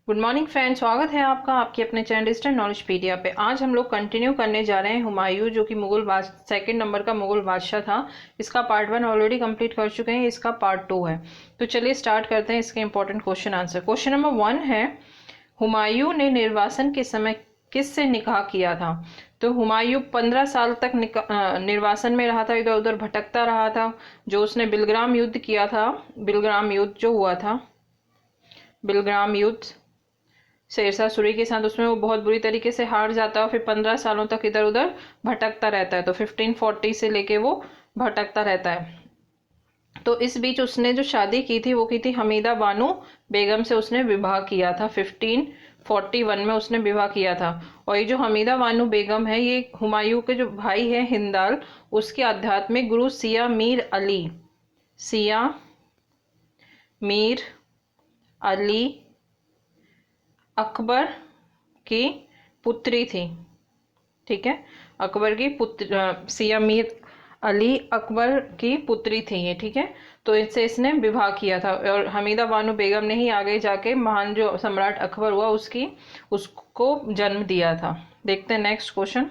Good morning friends, स्वागत है आपका आपके अपने चैनल डिजिटल नॉलेजपीडिया पे। आज हम लोग कंटिन्यू करने जा रहे हैं हुमायूं, जो कि सेकंड नंबर का मुगल बादशाह था। इसका पार्ट 1 ऑलरेडी कंप्लीट कर चुके हैं, इसका पार्ट 2 है। तो चलिए स्टार्ट करते हैं इसके important question answer. Question number 1 है, हुमायूं ने निर्वासन के समय किससे निकाह किया था? तो हुमायूं 15 साल तक निर्वासन में रहा था, इधर उधर भटकता रहा था। जो उसने बिलग्राम युद्ध किया था, बिलग्राम युद्ध जो हुआ था, बिलग्राम युद्ध शेरशाह सूरी के साथ, उसमें वो बहुत बुरी तरीके से हार जाता है और फिर 15 सालों तक इधर उधर भटकता रहता है। तो 1540 से लेके वो भटकता रहता है। तो इस बीच उसने जो शादी की थी वो की थी हमीदा बानो बेगम से, उसने विवाह किया था। 1541 में उसने विवाह किया था। और ये जो हमीदा बानो बेगम है, ये हुमायूं के जो भाई है हिंदाल, उसके आध्यात्मिक गुरु सिया मीर अली, सिया मीर अली अकबर की पुत्री थी। ठीक है, अकबर की पुत्र सिया मीर अली अकबर की पुत्री थी ये। ठीक है, तो इससे इसने विवाह किया था और हमीदा बानो बेगम ने ही आगे जाके महान जो सम्राट अकबर हुआ उसको जन्म दिया था। देखते हैं नेक्स्ट क्वेश्चन।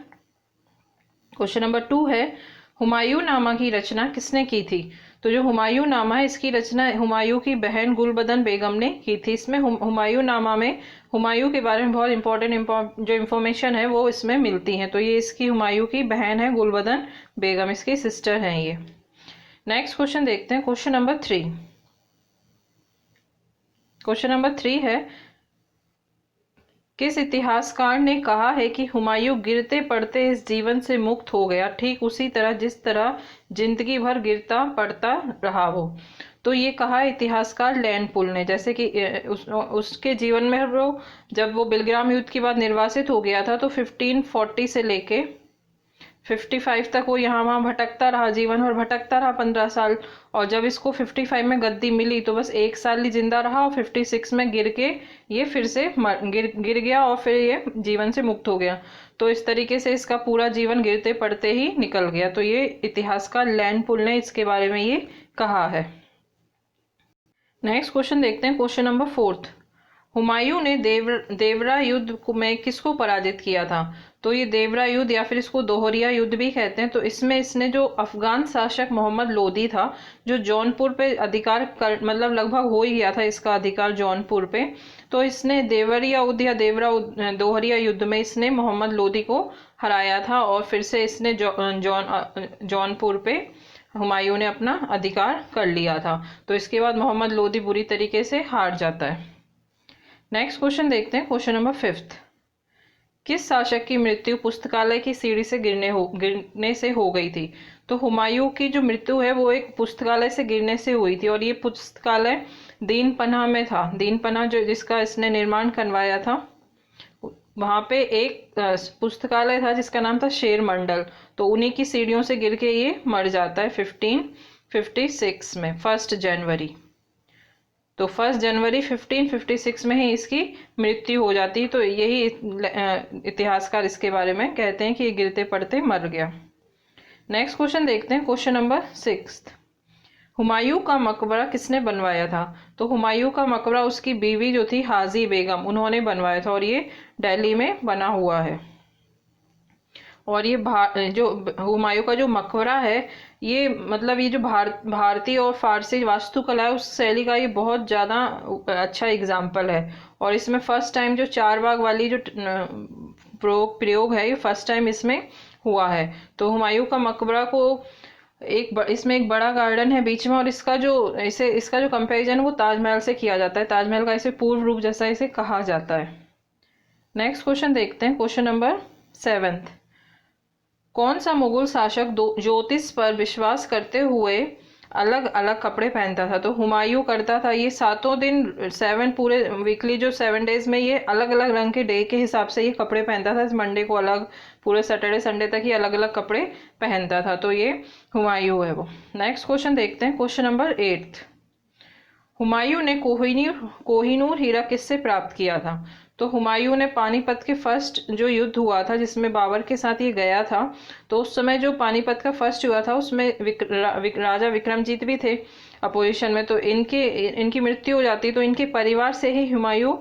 क्वेश्चन नंबर 2 है, हुमायूं नामा की रचना किसने की थी? तो जो हुमायूं नामा है, इसकी रचना हुमायूं की बहन गुलबदन बेगम ने की थी। इसमें हुमायूं नामा में हुमायूं के बारे में बहुत इंपॉर्टेंट जो इन्फॉर्मेशन है वो इसमें मिलती है। तो ये इसकी हुमायूं की बहन है गुलबदन बेगम, इसकी सिस्टर हैं ये। नेक्स्ट क्वेश्चन देखते हैं, क्वेश्चन नंबर 3। क्वेश्चन नंबर 3 है, किस इतिहासकार ने कहा है कि हुमायूं गिरते पड़ते इस जीवन से मुक्त हो गया, ठीक उसी तरह जिस तरह जिंदगी भर गिरता पड़ता रहा हो? तो ये कहा इतिहासकार लैंडपुल ने। जैसे कि उसके जीवन में वो, जब वो बिलग्राम युद्ध के बाद निर्वासित हो गया था, तो 1540 से लेके 55 तक वो यहाँ वहाँ भटकता रहा, जीवन भर भटकता रहा 15 साल। और जब इसको 55 में गद्दी मिली तो बस 1 साल ही जिंदा रहा और 56 में गिर के ये फिर से गिर गया और फिर ये जीवन से मुक्त हो गया। तो इस तरीके से इसका पूरा जीवन गिरते पड़ते ही निकल गया। तो ये इतिहासकार लैंडपुल ने इसके बारे में ये कहा है। नेक्स्ट क्वेश्चन देखते हैं, क्वेश्चन नंबर 4। हुमायूं ने देवरा युद्ध में किसको पराजित किया था? तो ये देवरा युद्ध या फिर इसको दोहरिया युद्ध भी कहते हैं। तो इसमें इसने जो अफगान शासक मोहम्मद लोदी था, जो जौनपुर पे अधिकार कर मतलब लगभग हो ही गया था इसका अधिकार जौनपुर पे, तो इसने देवरिया युद्ध या दोहरिया युद्ध में इसने मोहम्मद लोदी को हराया था और फिर से इसने जौनपुर पे हुमायूं ने अपना अधिकार कर लिया था। तो इसके बाद मोहम्मद लोदी बुरी तरीके से हार जाता है। नेक्स्ट क्वेश्चन देखते हैं, क्वेश्चन नंबर 5। किस शासक की मृत्यु पुस्तकालय की सीढ़ी से गिरने से हो गई थी? तो हुमायूं की जो मृत्यु है वो एक पुस्तकालय से गिरने से हुई थी और ये पुस्तकालय दीन पनाह में था। दीन पनाह जो जिसका इसने निर्माण करवाया था, वहां पे एक पुस्तकालय था जिसका नाम था शेर मंडल। तो उन्हीं की सीढ़ियों से गिर के ये मर जाता है 1556 में, 1 जनवरी। तो 1 जनवरी 1556 में ही इसकी मृत्यु हो जाती है। तो यही इतिहासकार इसके बारे में कहते हैं कि ये गिरते पड़ते मर गया। नेक्स्ट क्वेश्चन देखते हैं, क्वेश्चन नंबर 6। हुमायूं का मकबरा किसने बनवाया था? तो हुमायूं का मकबरा उसकी बीवी जो थी हाजी बेगम, उन्होंने बनवाया था और ये दिल्ली में बना हुआ है। और ये जो हुमायूं का जो मकबरा है, ये मतलब ये जो भारतीय और फारसी वास्तुकला है उस शैली का ये बहुत ज़्यादा अच्छा एग्जाम्पल है। और इसमें फर्स्ट टाइम जो 4 बाग वाली जो प्रयोग है, ये फर्स्ट टाइम इसमें हुआ है। तो हुमायूं का मकबरा को इसमें एक बड़ा गार्डन है बीच में और इसका जो कंपैरिजन वो ताजमहल से किया जाता है। ताजमहल का इसे पूर्व रूप जैसा इसे कहा जाता है। नेक्स्ट क्वेश्चन देखते हैं, क्वेश्चन नंबर 7। कौन सा मुगल शासक ज्योतिष पर विश्वास करते हुए अलग अलग कपड़े पहनता था? तो हुमायूं करता था ये 7 दिन 7 पूरे वीकली जो 7 डेज में ये अलग अलग रंग के डे के हिसाब से ये कपड़े पहनता था। मंडे को अलग, पूरे सैटरडे संडे तक ये अलग अलग कपड़े पहनता था। तो ये हुमायूं है वो। नेक्स्ट क्वेश्चन देखते हैं, क्वेश्चन नंबर 8। हुमायूं ने कोहिनूर हीरा किससे प्राप्त किया था? तो हुमायूं ने पानीपत के फर्स्ट जो युद्ध हुआ था जिसमें बाबर के साथ ये गया था, तो उस समय जो पानीपत का फर्स्ट हुआ था उसमें राजा विक्रमजीत भी थे अपोजिशन में। तो इनकी मृत्यु हो जाती, तो इनके परिवार से ही हुमायूं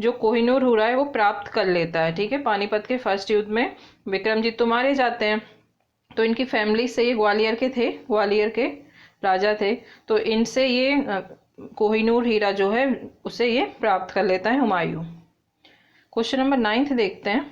जो कोहिनूर हुरा है वो प्राप्त कर लेता है। ठीक है, पानीपत के फर्स्ट युद्ध में विक्रमजीत तो मारे जाते हैं, तो इनकी फैमिली से ये ग्वालियर के थे, ग्वालियर के राजा थे, तो इनसे ये कोहिनूर हीरा जो है उसे ये प्राप्त कर लेता है हुमायूं। क्वेश्चन नंबर 9 देखते हैं।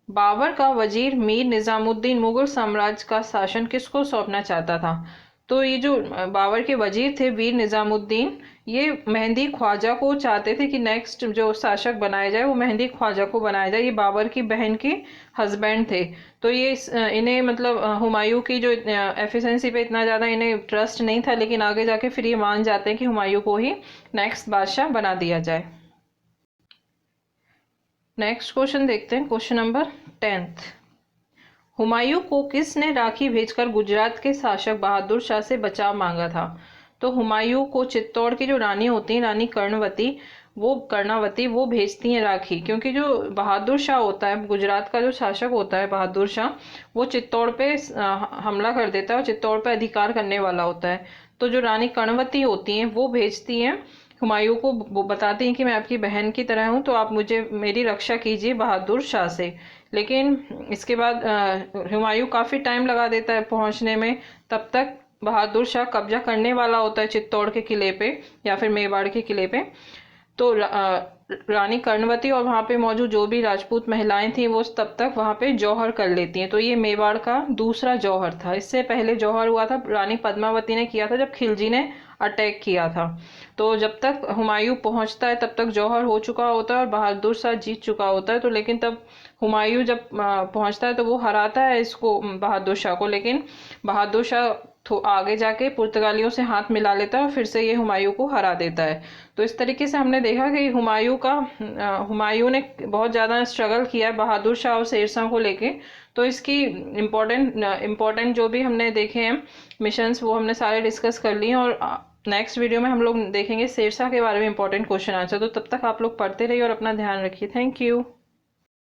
बाबर का वजीर मीर निजामुद्दीन मुगल साम्राज्य का शासन किसको सौंपना चाहता था? तो ये जो बाबर के वजीर थे वीर निजामुद्दीन, ये मेहंदी ख्वाजा को चाहते थे कि नेक्स्ट जो शासक बनाया जाए वो मेहंदी ख्वाजा को बनाया जाए। ये बाबर की बहन के हस्बैंड थे, तो ये इन्हें मतलब हुमायूं की जो एफिशिएंसी पे इतना ज़्यादा इन्हें ट्रस्ट नहीं था, लेकिन आगे जाके फिर ये मान जाते हैं कि हुमायूं को ही नेक्स्ट बादशाह बना दिया जाए। नेक्स्ट क्वेश्चन देखते हैं, क्वेश्चन नंबर 10। हुमायूं को किसने राखी भेजकर गुजरात के शासक बहादुर शाह से बचाव मांगा था? तो हुमायूं को चित्तौड़ की जो रानी होती है, रानी कर्णावती, वो भेजती हैं राखी, क्योंकि जो बहादुर शाह होता है, गुजरात का जो शासक होता है बहादुर शाह, वो चित्तौड़ पे हमला कर देता है और चित्तौड़ पे अधिकार करने वाला होता है। तो जो रानी कर्णवती होती हैं वो भेजती हैं हुमायूं को, वो बताती हैं कि मैं आपकी बहन की तरह हूँ, तो आप मुझे मेरी रक्षा कीजिए बहादुर शाह से। लेकिन इसके बाद हुमायूं काफ़ी टाइम लगा देता है पहुंचने में, तब तक बहादुर शाह कब्जा करने वाला होता है चित्तौड़ के किले पे या फिर मेवाड़ के किले पे। तो रानी कर्णवती और वहाँ पे मौजूद जो भी राजपूत महिलाएं थी वो तब तक वहाँ पे जौहर कर लेती हैं। तो ये मेवाड़ का दूसरा जौहर था। इससे पहले जौहर हुआ था रानी पद्मावती ने किया था जब खिलजी ने अटैक किया था। तो जब तक हुमायूं पहुंचता है तब तक जौहर हो चुका होता है और बहादुर शाह जीत चुका होता है। तो लेकिन तब हुमायूं जब पहुंचता है तो वो हराता है इसको, बहादुर शाह को, लेकिन बहादुर शाह तो आगे जाके पुर्तगालियों से हाथ मिला लेता है और फिर से ये हुमायूं को हरा देता है। तो इस तरीके से हमने देखा कि हुमायूं ने बहुत ज़्यादा स्ट्रगल किया है बहादुर शाह और शेरशाह को लेके। तो इसकी इम्पोर्टेंट जो भी हमने देखे हैं मिशंस वो हमने सारे डिस्कस कर लिए, और नेक्स्ट वीडियो में हम लोग देखेंगे शेरशाह के बारे में इंपॉर्टेंट क्वेश्चन आंसर। तो तब तक आप लोग पढ़ते रहिए और अपना ध्यान रखिए। Thank you.